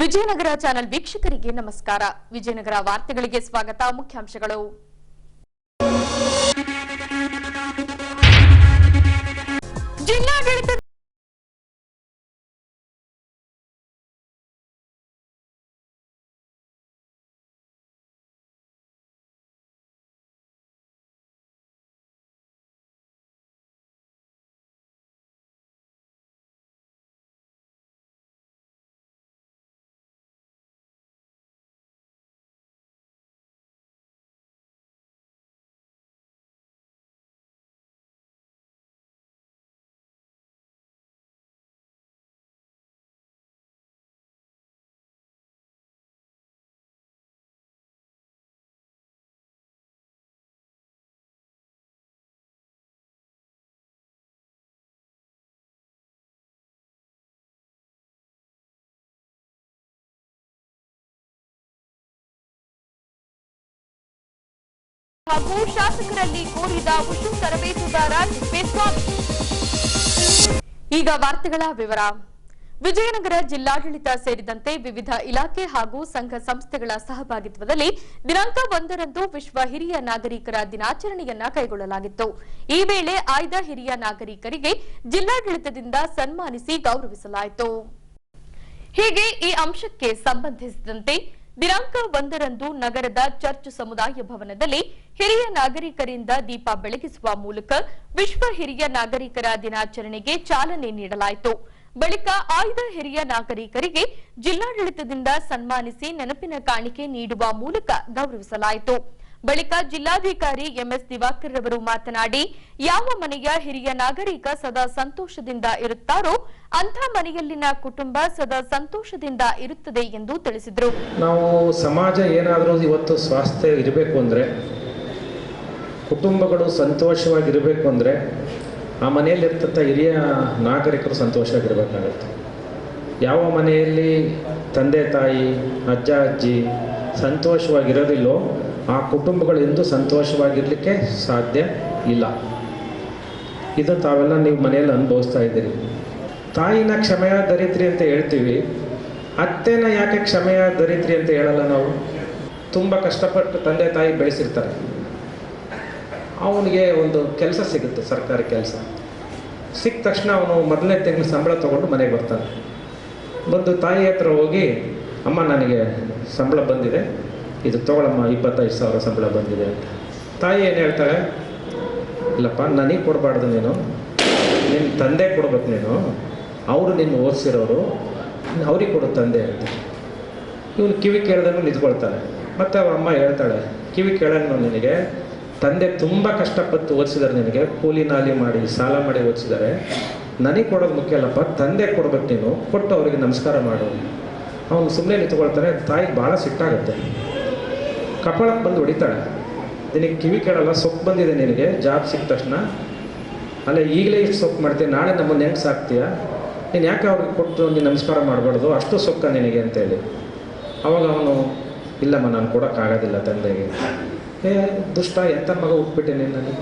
Vijayanagara channel ವೀಕ್ಷಕರಿಗೆ ನಮಸ್ಕಾರ. ವಿಜಯನಗರ ವಾರ್ತೆಗಳಿಗೆ ಸ್ವಾಗತ. ಮುಖ್ಯಾಂಶಗಳು. ಜಿಲ್ಲಾಡಳಿತ ಹಾಗೂ ಶಾಸಕರಲ್ಲಿ ಕೋರಿದ ಉಷು ತರಬೇತುದಾರ ತಿಪ್ಪೇಸ್ವಾಮಿ. ಈಗ ವಾರ್ತೆಗಳ ವಿವರ. ವಿಜಯನಗರ ಜಿಲ್ಲಾಡಳಿತ ಸೇರಿದಂತೆ ವಿವಿಧ ಇಲಾಖೆ ಹಾಗೂ ಸಂಘ ಸಂಸ್ಥೆಗಳ ಸಹಭಾಗಿತ್ವದಲ್ಲಿ ದಿನಾಂಕ 1ರಂದು ವಿಶ್ವ ಹಿರಿಯ ನಾಗರಿಕರ ದಿನಾಚರಣೆಯನ್ನ ಕೈಗೊಳ್ಳಲಾಗಿತ್ತು. ಈ ವೇಳೆ ಆಯ್ದ ಹಿರಿಯ ನಾಗರಿಕರಿಗೆ ಜಿಲ್ಲಾಡಳಿತದಿಂದ ಸನ್ಮಾನಿಸಿ ಗೌರವಿಸಲಾಯಿತು. ಹೀಗೆ ಈ ಅಂಶಕ್ಕೆ ಸಂಬಂಧಿಸಿದಂತೆ ದಿನಾಂಕ 1ರಂದು ನಗರದ ಚರ್ಚ್ ಸಮುದಾಯ ಭವನದಲ್ಲಿ ಹಿರಿಯ ನಾಗರಿಕರಿಂದ ದೀಪ ಬೆಳಗಿಸುವ ಮೂಲಕ ವಿಶ್ವ ಹಿರಿಯ ನಾಗರಿಕರ ದಿನಾಚರಣೆಗೆ ಚಾಲನೆ ನೀಡಲಾಯಿತು. ಬಳಿಕ ಆಯ್ದ ಹಿರಿಯ ನಾಗರಿಕರಿಗೆ ಜಿಲ್ಲಾಡಳಿತದಿಂದ ಸನ್ಮಾನಿಸಿ ನೆನಪಿನ ಕಾಣಿಕೆ ನೀಡುವ ಮೂಲಕ ಗೌರವಿಸಲಾಯಿತು. ಬಳಿಕ ಜಿಲ್ಲಾಧಿಕಾರಿ ಎಂಎಸ್ ದಿವಾಕರ್ ರವರು ಮಾತನಾಡಿ, ಯಾವ ಮನೆಯ ಹಿರಿಯ ನಾಗರಿಕ ಸದಾ ಸಂತೋಷದಿಂದ ಇರುತ್ತಾರೋ ಅಂಥ ಮನೆಯಲ್ಲಿನ ಕುಟುಂಬ ಸದಾ ಸಂತೋಷದಿಂದ ಇರುತ್ತದೆ ಎಂದು ತಿಳಿಸಿದರು. ನಾವು ಸಮಾಜ ಏನಾದರೂ ಇವತ್ತು ಸ್ವಾಸ್ಥ್ಯ ಇರಬೇಕು ಅಂದರೆ, ಕುಟುಂಬಗಳು ಸಂತೋಷವಾಗಿರಬೇಕು ಅಂದರೆ ಆ ಮನೆಯಲ್ಲಿರ್ತಂಥ ಹಿರಿಯ ನಾಗರಿಕರು ಸಂತೋಷವಾಗಿರಬೇಕಾಗತ್ತೆ. ಯಾವ ಮನೆಯಲ್ಲಿ ತಂದೆ ತಾಯಿ ಅಜ್ಜ ಅಜ್ಜಿ ಸಂತೋಷವಾಗಿರೋದಿಲ್ಲೋ ಆ ಕುಟುಂಬಗಳು ಎಂದೂ ಸಂತೋಷವಾಗಿರಲಿಕ್ಕೆ ಸಾಧ್ಯ ಇಲ್ಲ. ಇದು ತಾವೆಲ್ಲ ನೀವು ಮನೆಯಲ್ಲಿ ಅನುಭವಿಸ್ತಾ ಇದ್ದೀರಿ. ತಾಯಿನ ಕ್ಷಮೆಯ ದರಿದ್ರಿ ಅಂತ ಹೇಳ್ತೀವಿ, ಅತ್ತೆನ ಯಾಕೆ ಕ್ಷಮೆಯ ದರಿದ್ರಿ ಅಂತ ಹೇಳಲ್ಲ ನಾವು? ತುಂಬ ಕಷ್ಟಪಟ್ಟು ತಂದೆ ತಾಯಿ ಬೆಳೆಸಿರ್ತಾರೆ. ಅವನಿಗೆ ಒಂದು ಕೆಲಸ ಸಿಗುತ್ತೆ, ಸರ್ಕಾರಿ ಕೆಲಸ ಸಿಕ್ಕ ತಕ್ಷಣ ಅವನು ಮೊದಲನೇ ತಿಂಗಳು ಸಂಬಳ ತೊಗೊಂಡು ಮನೆಗೆ ಬರ್ತಾನೆ. ಬಂದು ತಾಯಿ ಹತ್ರ ಹೋಗಿ, ಅಮ್ಮ ನನಗೆ ಸಂಬಳ ಬಂದಿದೆ, ಇದು ತೊಗೊಳಮ್ಮ, 25,000 ಸಂಬಳ ಬಂದಿದೆ ಅಂತ. ತಾಯಿ ಏನು ಹೇಳ್ತಾಳೆ, ಇಲ್ಲಪ್ಪ ನನಗೆ ಕೊಡಬಾರ್ದು, ನೀನು ನಿನ್ನ ತಂದೆ ಕೊಡ್ಬೇಕು, ನೀನು ಅವರು ನಿನ್ನ ಓದಿಸಿರೋರು, ಅವ್ರಿಗೆ ಕೊಡು ತಂದೆ ಅಂತ. ಇವನು ಕಿವಿ ಕೇಳ್ದನು ನಿಂತ್ಕೊಳ್ತಾನೆ. ಮತ್ತು ಅವ್ರ ಅಮ್ಮ ಹೇಳ್ತಾಳೆ, ಕಿವಿ ಕೇಳೋಣ, ನಿನಗೆ ತಂದೆ ತುಂಬ ಕಷ್ಟಪಟ್ಟು ಓದಿಸಿದ್ದಾರೆ, ನಿನಗೆ ಕೂಲಿ ನಾಲಿ ಮಾಡಿ ಸಾಲ ಮಾಡಿ ಓದಿಸಿದ್ದಾರೆ, ನನಗೆ ಕೊಡೋದು ಮುಖ್ಯ ಅಲ್ಲಪ್ಪ, ತಂದೆ ಕೊಡ್ಬೇಕು, ನೀನು ಕೊಟ್ಟು ಅವರಿಗೆ ನಮಸ್ಕಾರ ಮಾಡು. ಅವನು ಸುಮ್ಮನೆ ನಿಂತ್ಕೊಳ್ತಾನೆ. ತಾಯಿಗೆ ಭಾಳ ಸಿಟ್ಟಾಗುತ್ತೆ. ಕಪಾಳಕ್ಕೆ ಬಂದು ಹೊಡಿತಾಳೆ, ನಿನಗೆ ಕಿವಿ ಕೇಳಲ್ಲ, ಸೊಪ್ಪು ಬಂದಿದೆ ನಿನಗೆ ಜಾಬ್ ಸಿಕ್ಕ ತಕ್ಷಣ, ಅಲ್ಲ ಈಗಲೇ ಇಷ್ಟು ಸೊಪ್ಪು ಮಾಡ್ತೀಯ, ನಾಳೆ ನಮ್ಮನ್ನು ಹೆಂಗೆ ಸಾಕ್ತೀಯ, ನೀನು ಯಾಕೆ ಅವ್ರಿಗೆ ಕೊಟ್ಟು ನೀನು ನಮಸ್ಕಾರ ಮಾಡಬಾರ್ದು, ಅಷ್ಟು ಸೊಕ್ಕ ನಿನಗೆ ಅಂತೇಳಿ. ಅವಾಗ ಅವನು, ಇಲ್ಲಮ್ಮ ನಾನು ಕೊಡೋಕ್ಕಾಗೋದಿಲ್ಲ ತಂದೆಗೆ. ದುಷ್ಟ, ಎಂಥ ಮಗ ಹುಟ್ಬಿಟ್ಟೆ ನೀನು, ನನಗೆ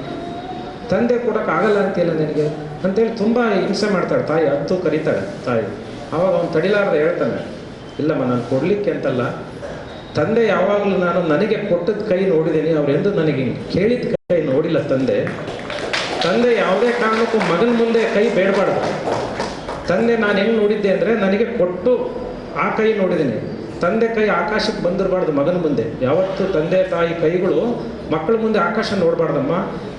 ತಂದೆ ಕೊಡೋಕ್ಕಾಗಲ್ಲ ಅಂತಿಲ್ಲ ನಿನಗೆ ಅಂತೇಳಿ ತುಂಬ ಹಿಂಸೆ ಮಾಡ್ತಾಳೆ ತಾಯಿ. ಹತ್ತು ಕರೀತಾಳೆ ತಾಯಿ. ಅವಾಗ ಅವನು ತಡಿಲಾರ್ದೆ ಹೇಳ್ತಾನೆ, ಇಲ್ಲಮ್ಮ ನಾನು ಕೊಡಲಿಕ್ಕೆ ಅಂತಲ್ಲ, ತಂದೆ ಯಾವಾಗಲೂ ನಾನು ನನಗೆ ಕೊಟ್ಟದ ಕೈ ನೋಡಿದ್ದೀನಿ, ಅವರೆಂದು ನನಗೆ ಕೇಳಿದ ಕೈ ನೋಡಿಲ್ಲ ತಂದೆ. ತಂದೆ ಯಾವುದೇ ಕಾರಣಕ್ಕೂ ಮಗನ ಮುಂದೆ ಕೈ ಬೇಡಬಾರ್ದು. ತಂದೆ ನಾನು ಹೆಂಗೆ ನೋಡಿದ್ದೆ ಅಂದರೆ, ನನಗೆ ಕೊಟ್ಟು ಆ ಕೈ ನೋಡಿದ್ದೀನಿ, ತಂದೆ ಕೈ ಆಕಾಶಕ್ಕೆ ಬಂದಿರಬಾರ್ದು ಮಗನ ಮುಂದೆ. ಯಾವತ್ತು ತಂದೆ ತಾಯಿ ಕೈಗಳು ಮಕ್ಕಳ ಮುಂದೆ ಆಕಾಶ ನೋಡಬಾರ್ದಮ್ಮ,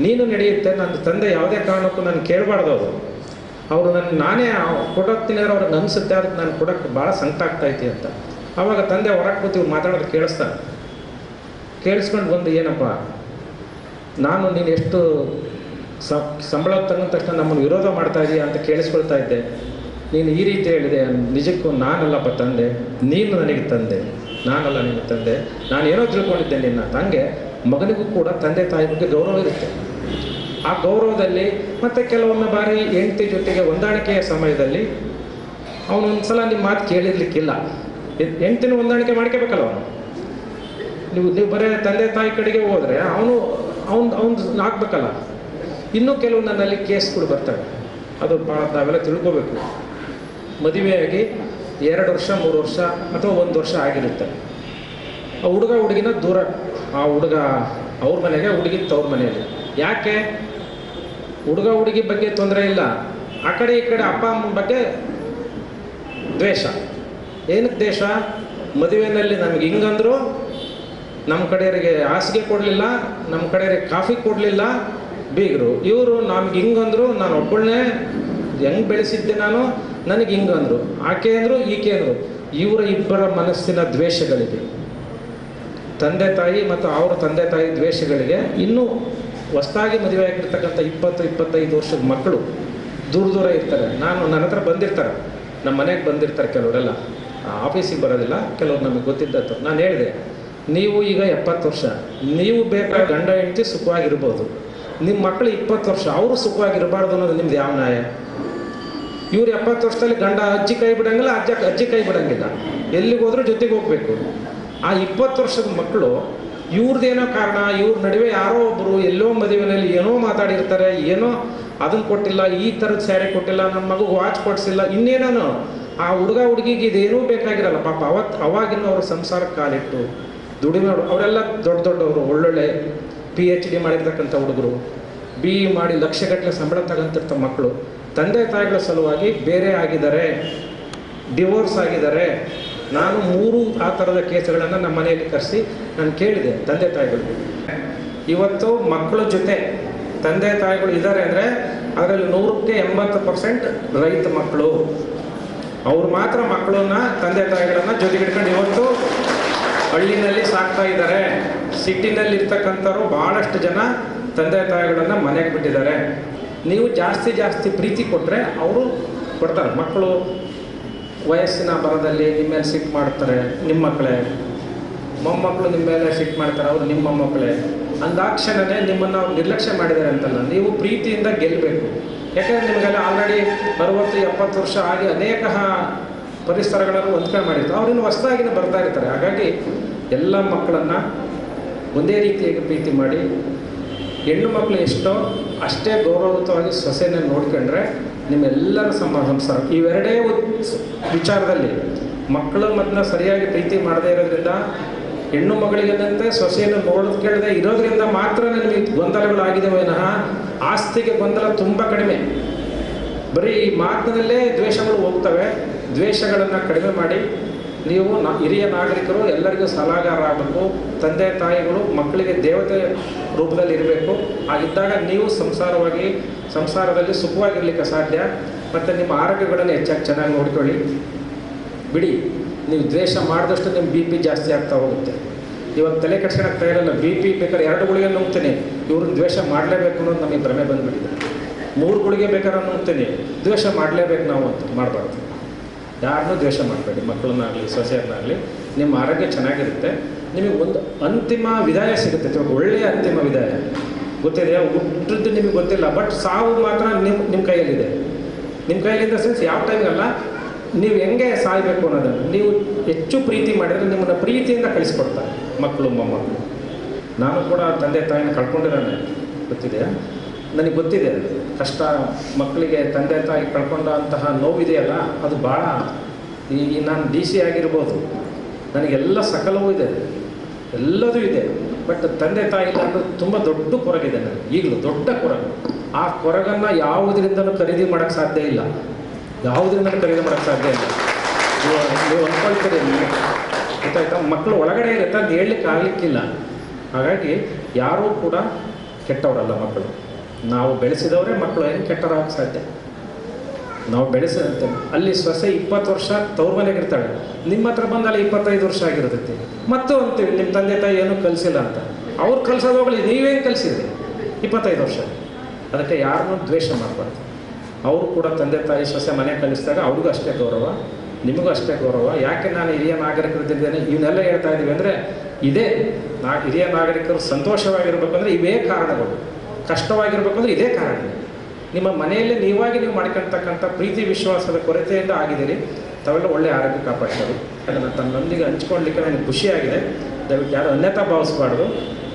ನೀನು ನಡೆಯುತ್ತೆ. ನನ್ನ ತಂದೆ ಯಾವುದೇ ಕಾರಣಕ್ಕೂ ನಾನು ಕೇಳಬಾರ್ದು. ಅವರು ನಾನೇ ಕೊಡೋಗ್ತೀನಿ ಅಂದ್ರೆ ಅವ್ರಿಗೆ ಅನಿಸುತ್ತೆ, ಅದಕ್ಕೆ ನಾನು ಕೊಡೋಕ್ಕೆ ಭಾಳ ಸಂಕಟ ಆಗ್ತಾಯಿತಿ ಅಂತ. ಆವಾಗ ತಂದೆ ಹೊರಗೆ ಕೂತು ಮಾತಾಡೋದು ಕೇಳಿಸ್ತಾನೆ. ಕೇಳಿಸ್ಕೊಂಡು ಬಂದು, ಏನಪ್ಪ ನಾನು ನೀನು ಎಷ್ಟು ಸಂಬಳ ತಗೊಂಡ ತಕ್ಷಣ ನಮ್ಮನ್ನು ವಿರೋಧ ಮಾಡ್ತಾ ಇದೀಯ ಅಂತ ಕೇಳಿಸ್ಕೊಳ್ತಾ ಇದ್ದೆ, ನೀನು ಈ ರೀತಿ ಹೇಳಿದೆ, ನಿಜಕ್ಕೂ ನಾನಲ್ಲಪ್ಪ ತಂದೆ, ನೀನು ನನಗೆ ತಂದೆ, ನಾನಲ್ಲ ನಿನ್ನ ತಂದೆ. ನಾನು ಏನೋ ತಿಳ್ಕೊಂಡಿದ್ದೆ ನಿನ್ನ ತಂಗೆ. ಮಗನಿಗೂ ಕೂಡ ತಂದೆ ತಾಯಿ ಬಗ್ಗೆ ಗೌರವ ಇರುತ್ತೆ. ಆ ಗೌರವದಲ್ಲಿ ಮತ್ತು ಕೆಲವೊಮ್ಮೆ ಬಾರಿ ಹೆಂಡತಿ ಜೊತೆಗೆ ಹೊಂದಾಣಿಕೆಯ ಸಮಯದಲ್ಲಿ ಅವನೊಂದು ಸಲ ನಿಮ್ಮ ಮಾತು ಕೇಳಿರ್ಲಿಕ್ಕಿಲ್ಲ, ಹೆಂಡತಿನ ಹೊಂದಾಣಿಕೆ ಮಾಡ್ಕೋಬೇಕಲ್ಲ ಅವನು. ನೀವು ಬರೀ ತಂದೆ ತಾಯಿ ಕಡೆಗೆ ಹೋದರೆ ಅವನು ಹಾಕ್ಬೇಕಲ್ಲ. ಇನ್ನೂ ಕೆಲವು ನನ್ನಲ್ಲಿ ಕೇಸ್ಗಳು ಬರ್ತವೆ, ಅದು ಭಾಳ ನಾವೆಲ್ಲ ತಿಳ್ಕೋಬೇಕು. ಮದುವೆಯಾಗಿ 2 ವರ್ಷ 3 ವರ್ಷ ಅಥವಾ 1 ವರ್ಷ ಆಗಿರುತ್ತೆ. ಆ ಹುಡುಗ ಹುಡುಗಿನ ದೂರ, ಆ ಹುಡುಗ ಅವ್ರ ಮನೆಗೆ, ಹುಡುಗಿ ತವ್ರ ಮನೆಯಲ್ಲಿ. ಯಾಕೆ? ಹುಡುಗ ಹುಡುಗಿ ಬಗ್ಗೆ ತೊಂದರೆ ಇಲ್ಲ, ಆ ಕಡೆ ಈ ಕಡೆ ಅಪ್ಪ ಅಮ್ಮನ ಬಗ್ಗೆ ದ್ವೇಷ. ಏನಕ್ಕೆ ದ್ವೇಷ? ಮದುವೆಯಲ್ಲಿ ನಮ್ಗೆ ಹಿಂಗಂದ್ರು, ನಮ್ಮ ಕಡೆಯವರಿಗೆ ಹಾಸಿಗೆ ಕೊಡಲಿಲ್ಲ, ನಮ್ಮ ಕಡೆಯವರಿಗೆ ಕಾಫಿ ಕೊಡಲಿಲ್ಲ ಬೀಗರು. ಇವರು ನಮ್ಗೆ ಹಿಂಗಂದ್ರು, ನಾನು ಒಬ್ಬಳನ್ನೇ ಹೆಂಗೆ ಬೆಳೆಸಿದ್ದೆ ನಾನು, ನನಗೆ ಹಿಂಗಂದ್ರು. ಆಕೆ ಅಂದರು, ಈಕೆ ಅಂದರು. ಇವರ ಇಬ್ಬರ ಮನಸ್ಸಿನ ದ್ವೇಷಗಳಿಗೆ, ತಂದೆ ತಾಯಿ ಮತ್ತು ಅವರ ತಂದೆ ತಾಯಿ ದ್ವೇಷಗಳಿಗೆ ಇನ್ನೂ ಹೊಸದಾಗಿ ಮದುವೆ ಆಗಿರ್ತಕ್ಕಂಥ 20-25 ವರ್ಷದ ಮಕ್ಕಳು ದೂರ ದೂರ ಇರ್ತಾರೆ. ನನ್ನ ಹತ್ರ ಬಂದಿರ್ತಾರೆ, ನಮ್ಮ ಮನೆಗೆ ಬಂದಿರ್ತಾರೆ ಕೆಲವರೆಲ್ಲ, ಆಫೀಸಿಗೆ ಬರೋದಿಲ್ಲ, ಕೆಲವ್ರು ನಮಗೆ ಗೊತ್ತಿದ್ದದ್ದು. ನಾನು ಹೇಳಿದೆ, ನೀವು ಈಗ 70 ವರ್ಷ, ನೀವು ಬೇಕಾದ ಗಂಡ ಹೆಂಡತಿ ಸುಖವಾಗಿರ್ಬೋದು, ನಿಮ್ಮ ಮಕ್ಕಳು 20 ವರ್ಷ, ಅವರು ಸುಖವಾಗಿರಬಾರ್ದು ಅನ್ನೋದು ನಿಮ್ದು ಯಾವ ನ್ಯಾಯ? ಇವ್ರು 70 ವರ್ಷದಲ್ಲಿ ಗಂಡ ಅಜ್ಜಿ ಕೈ ಬಿಡಂಗಿಲ್ಲ, ಅಜ್ಜಿ ಕೈ ಬಿಡಂಗಿಲ್ಲ, ಎಲ್ಲಿಗೆ ಹೋದ್ರೂ ಜೊತೆಗೆ ಹೋಗಬೇಕು. ಆ 20 ವರ್ಷದ ಮಕ್ಕಳು ಇವ್ರದ್ದೇನೋ ಕಾರಣ, ಇವ್ರ ನಡುವೆ ಯಾರೋ ಒಬ್ಬರು ಎಲ್ಲೋ ಮದುವೆಯಲ್ಲಿ ಏನೋ ಮಾತಾಡಿರ್ತಾರೆ, ಏನೋ ಅದನ್ನು ಕೊಟ್ಟಿಲ್ಲ, ಈ ಥರದ ಸ್ಯಾರಿ ಕೊಟ್ಟಿಲ್ಲ, ನನ್ನ ಮಗು ವಾಚ್ ಕೊಡಿಸಿಲ್ಲ, ಇನ್ನೇನೋ. ಆ ಹುಡುಗ ಹುಡುಗಿಗೆ ಇದೇನೂ ಬೇಕಾಗಿರಲ್ಲ ಪಾಪ. ಅವಾಗಿನ ಅವ್ರ ಸಂಸಾರಕ್ಕೆ ಕಾಲಿಟ್ಟು ದುಡಿಮೆ, ಅವರೆಲ್ಲ ದೊಡ್ಡವರು, ಒಳ್ಳೊಳ್ಳೆ PhD ಮಾಡಿರ್ತಕ್ಕಂಥ ಹುಡುಗರು, BE ಮಾಡಿ ಲಕ್ಷಗಟ್ಟಲೆ ಸಂಬಳ ತಗೊಂತಿರ್ತ ಮಕ್ಕಳು ತಂದೆ ತಾಯಿಗಳ ಸಲುವಾಗಿ ಬೇರೆ ಆಗಿದ್ದಾರೆ, ಡಿವೋರ್ಸ್ ಆಗಿದ್ದಾರೆ. ನಾನು 3 ಆ ಥರದ ಕೇಸ್ಗಳನ್ನು ನಮ್ಮ ಮನೆಯಲ್ಲಿ ಕರೆಸಿ ನಾನು ಕೇಳಿದೆ ತಂದೆ ತಾಯಿಗಳು. ಇವತ್ತು ಮಕ್ಕಳ ಜೊತೆ ತಂದೆ ತಾಯಿಗಳು ಇದ್ದಾರೆ ಅಂದರೆ ಅದರಲ್ಲಿ 100ಕ್ಕೆ 80% ರೈತ ಮಕ್ಕಳು. ಅವ್ರು ಮಾತ್ರ ಮಕ್ಕಳನ್ನ, ತಂದೆ ತಾಯಿಗಳನ್ನು ಜೊತೆಗಿಡ್ಕೊಂಡು ಇವತ್ತು ಹಳ್ಳಿನಲ್ಲಿ ಸಾಕ್ತಾ ಇದ್ದಾರೆ. ಸಿಟಿನಲ್ಲಿ ಇರ್ತಕ್ಕಂಥವ್ರು ಭಾಳಷ್ಟು ಜನ ತಂದೆ ತಾಯಿಗಳನ್ನು ಮನೆಗೆ ಬಿಟ್ಟಿದ್ದಾರೆ. ನೀವು ಜಾಸ್ತಿ ಪ್ರೀತಿ ಕೊಟ್ಟರೆ ಅವರು ಕೊಡ್ತಾರೆ. ಮಕ್ಕಳು ವಯಸ್ಸಿನ ಬರದಲ್ಲಿ ನಿಮ್ಮ ಮೇಲೆ ಸಿಟ್ಟು ಮಾಡ್ತಾರೆ, ನಿಮ್ಮ ಮಕ್ಕಳೇ. ಮೊಮ್ಮಕ್ಕಳು ನಿಮ್ಮ ಮೇಲೆ ಸಿಟ್ಟು ಮಾಡ್ತಾರೆ, ಅವರು ನಿಮ್ಮ ಮೊಮ್ಮಕ್ಕಳೇ. ಅಂದಾಕ್ಷಣನೇ ನಿಮ್ಮನ್ನು ಅವ್ರು ನಿರ್ಲಕ್ಷ್ಯ ಮಾಡಿದ್ದಾರೆ ಅಂತಲ್ಲ, ನೀವು ಪ್ರೀತಿಯಿಂದ ಗೆಲ್ಲಬೇಕು. ಯಾಕೆಂದರೆ ನಿಮಗೆಲ್ಲ ಆಲ್ರೆಡಿ 60-70 ವರ್ಷ ಆಗಿ ಅನೇಕ ಪರಿಸರಗಳನ್ನು ಹೊಂದ್ಕೊಂಡು ಮಾಡಿರ್ತಾರೆ, ಅವ್ರಿನ್ನು ಹೊಸದಾಗಿನ ಬರ್ತಾ ಇರ್ತಾರೆ. ಹಾಗಾಗಿ ಎಲ್ಲ ಮಕ್ಕಳನ್ನು ಒಂದೇ ರೀತಿಯಾಗಿ ಪ್ರೀತಿ ಮಾಡಿ, ಹೆಣ್ಣು ಮಕ್ಕಳು ಎಷ್ಟೋ ಅಷ್ಟೇ ಗೌರವಯುತವಾಗಿ ಸೊಸೆನ ನೋಡ್ಕೊಂಡ್ರೆ ನಿಮ್ಮೆಲ್ಲರ ಸಂಸಾರ. ಇವೆರಡೇ ವಿಚಾರದಲ್ಲಿ ಮಕ್ಕಳು ಮಕ್ಕಳನ್ನ ಸರಿಯಾಗಿ ಪ್ರೀತಿ ಮಾಡದೇ ಇರೋದ್ರಿಂದ, ಹೆಣ್ಣು ಮಗಳಿಗೆಂದಂತೆ ಸೊಸೆಯನ್ನು ನೋಡೋದು ಕೇಳದೆ ಇರೋದ್ರಿಂದ ಮಾತ್ರ ನಿಮಗೆ ಗೊಂದಲಗಳಾಗಿದೆ ವಿನಃ ಆಸ್ತಿಗೆ ಗೊಂದಲ ತುಂಬ ಕಡಿಮೆ. ಬರೀ ಈ ಮಾತಿನಲ್ಲೇ ದ್ವೇಷಗಳು ಹೋಗ್ತವೆ. ದ್ವೇಷಗಳನ್ನು ಕಡಿಮೆ ಮಾಡಿ ನೀವು ಹಿರಿಯ ನಾಗರಿಕರು ಎಲ್ಲರಿಗೂ ಸಲಹಾಗಾರ ಆಗಬೇಕು. ತಂದೆ ತಾಯಿಗಳು ಮಕ್ಕಳಿಗೆ ದೇವತೆ ರೂಪದಲ್ಲಿ ಇರಬೇಕು. ಆಗಿದ್ದಾಗ ನೀವು ಸಂಸಾರದಲ್ಲಿ ಸುಖವಾಗಿರ್ಲಿಕ್ಕೆ ಸಾಧ್ಯ. ಮತ್ತು ನಿಮ್ಮ ಆರೋಗ್ಯಗಳನ್ನು ಹೆಚ್ಚಾಗಿ ಚೆನ್ನಾಗಿ ನೋಡ್ಕೊಳ್ಳಿ. ಬಿಡಿ, ನೀವು ದ್ವೇಷ ಮಾಡಿದಷ್ಟು ನಿಮ್ಮ BP ಜಾಸ್ತಿ ಆಗ್ತಾ ಹೋಗುತ್ತೆ. ಇವಾಗ ತಲೆ ಕೆಡ್ಸ್ಕೊಳಕ್ತಾ ಇರಲ್ಲ. BP ಬೇಕಾದ್ರೆ 2 ಗುಳಿಗೆ ನುಂಗ್ತೀನಿ, ಇವ್ರನ್ನ ದ್ವೇಷ ಮಾಡಲೇಬೇಕು ಅನ್ನೋದು ನಮಗೆ ಭ್ರಮೆ ಬಂದುಬಿಟ್ಟಿದೆ. 3 ಗುಳಿಗೆ ಬೇಕಾದ್ರೆ ನುಂಗ್ತೀನಿ, ದ್ವೇಷ ಮಾಡಲೇಬೇಕು ನಾವು ಅಂತ ಮಾಡಬಾರ್ದು. ಯಾರನ್ನೂ ದ್ವೇಷ ಮಾಡಬೇಡಿ, ಮಕ್ಕಳನ್ನಾಗಲಿ ಸೊಸೆಯನ್ನಾಗಲಿ. ನಿಮ್ಮ ಆರೋಗ್ಯ ಚೆನ್ನಾಗಿರುತ್ತೆ. ನಿಮಗೆ ಒಂದು ಅಂತಿಮ ವಿದಾಯ ಸಿಗುತ್ತೆ, ಒಳ್ಳೆಯ ಅಂತಿಮ ವಿದಾಯ ಗೊತ್ತಿದೆಯಾ? ಹುಟ್ಟಿದ್ದು ನಿಮಗೆ ಗೊತ್ತಿಲ್ಲ, ಬಟ್ ಸಾವು ಮಾತ್ರ ನಿಮ್ಮ ಕೈಯಲ್ಲಿದೆ. ನಿಮ್ಮ ಕೈಯಲ್ಲಿದ್ದ ಸೆನ್ಸ್ ಯಾವ ಟೈಮ್ಗಲ್ಲ, ನೀವು ಹೆಂಗೆ ಸಾಯಬೇಕು ಅನ್ನೋದನ್ನು ನೀವು ಹೆಚ್ಚು ಪ್ರೀತಿ ಮಾಡಿದರೆ ನಿಮ್ಮನ್ನು ಪ್ರೀತಿಯಿಂದ ಕಳಿಸ್ಕೊಡ್ತಾರೆ ಮಕ್ಕಳು ಮೊಮ್ಮಕ್ಕಳು. ನಾನು ಕೂಡ ತಂದೆ ತಾಯಿನ ಕಳ್ಕೊಂಡಿದ್ದಾನೆ, ಗೊತ್ತಿದೆಯಾ? ನನಗೆ ಗೊತ್ತಿದೆ ಕಷ್ಟ. ಮಕ್ಕಳಿಗೆ ತಂದೆ ತಾಯಿ ಕಳ್ಕೊಂಡ ಅಂತಹ ನೋವಿದೆಯಲ್ಲ, ಅದು ಭಾಳ. ಈಗ ನಾನು DC ಆಗಿರ್ಬೋದು, ನನಗೆಲ್ಲ ಸಕಲವೂ ಇದೆ, ಎಲ್ಲದೂ ಇದೆ. ಬಟ್ ತಂದೆ ತಾಯಿ ಇಲ್ಲ ಅನ್ನೋದು ತುಂಬ ದೊಡ್ಡ ಕೊರಗಿದೆ ನನಗೆ, ಈಗಲೂ ದೊಡ್ಡ ಕೊರಗು. ಆ ಕೊರಗನ್ನು ಯಾವುದರಿಂದಲೂ ಖರೀದಿ ಮಾಡೋಕ್ಕೆ ಸಾಧ್ಯ ಇಲ್ಲ, ಯಾವುದರಿಂದಲೂ ಖರೀದಿ ಮಾಡೋಕ್ಕೆ ಸಾಧ್ಯ ಇಲ್ಲ. ನೀವು ಅಂದ್ಕೊಳ್ತೀರಿ, ಗೊತ್ತಾಯ್ತಾ? ಮಕ್ಕಳು ಒಳಗಡೆ ಇರುತ್ತೆ, ಅದು ಹೇಳಲಿಕ್ಕೆ ಆಗಲಿಕ್ಕಿಲ್ಲ. ಹಾಗಾಗಿ ಯಾರೂ ಕೂಡ ಕೆಟ್ಟವರಲ್ಲ ಮಕ್ಕಳು. ನಾವು ಬೆಳೆಸಿದವರೇ ಮಕ್ಕಳು ಹೆಂಗೆ ಕೆಟ್ಟರಾಗಕ್ಕೆ ಸಾಧ್ಯ? ನಾವು ಬೆಳೆಸಿದಂತೆ ಅಲ್ಲಿ ಸೊಸೆ 20 ವರ್ಷ ತವ್ರ ಮನೆಗೆ ಇರ್ತಾಳೆ, ನಿಮ್ಮ ಹತ್ರ ಬಂದಲ್ಲಿ 25 ವರ್ಷ ಆಗಿರ್ತೈತಿ. ಮತ್ತು ಅಂತೀವಿ ನಿಮ್ಮ ತಂದೆ ತಾಯಿ ಏನೂ ಕಲಿಸಿಲ್ಲ ಅಂತ. ಅವ್ರು ಕಲಿಸೋದು ಹೋಗಲಿ, ನೀವೇನು ಕಲಿಸಿದ್ರಿ 25 ವರ್ಷ? ಅದಕ್ಕೆ ಯಾರನ್ನೂ ದ್ವೇಷ ಮಾಡಬಾರ್ದು. ಅವರು ಕೂಡ ತಂದೆ ತಾಯಿ ಸೊಸೆ ಮನೆ ಕಲಿಸಿದಾಗ ಅವ್ರಿಗೂ ಅಷ್ಟೇ ಗೌರವ, ನಿಮಗೂ ಅಷ್ಟೇ ಗೌರವ. ಯಾಕೆ ನಾನು ಹಿರಿಯ ನಾಗರಿಕರಿದ್ದೇನೆ ಇವನ್ನೆಲ್ಲ ಹೇಳ್ತಾ ಇದ್ದೀವಿ ಅಂದರೆ, ಇದೇ ಹಿರಿಯ ನಾಗರಿಕರು ಸಂತೋಷವಾಗಿರ್ಬೇಕಂದ್ರೆ ಇವೇ ಕಾರಣಗಳು, ಕಷ್ಟವಾಗಿರ್ಬೇಕಂದ್ರೆ ಇದೇ ಕಾರಣ. ನಿಮ್ಮ ಮನೆಯಲ್ಲೇ ನೀವಾಗಿ ನೀವು ಮಾಡ್ಕೊಳ್ತಕ್ಕಂಥ ಪ್ರೀತಿ ವಿಶ್ವಾಸದ ಕೊರತೆಯಿಂದ ಆಗಿದ್ದೀರಿ. ತಾವೆಲ್ಲ ಒಳ್ಳೆಯ ಆರೋಗ್ಯ ಕಾಪಾಡ್ತಾರೆ. ಅದನ್ನು ತನ್ನೊಂದಿಗೆ ಹಂಚ್ಕೊಳ್ಳಿಕ್ಕೆ ನನಗೆ ಖುಷಿಯಾಗಿದೆ. ದಯವಿಟ್ಟು ಯಾರು ಅನ್ಯತಾ ಭಾವಿಸಬಾರ್ದು.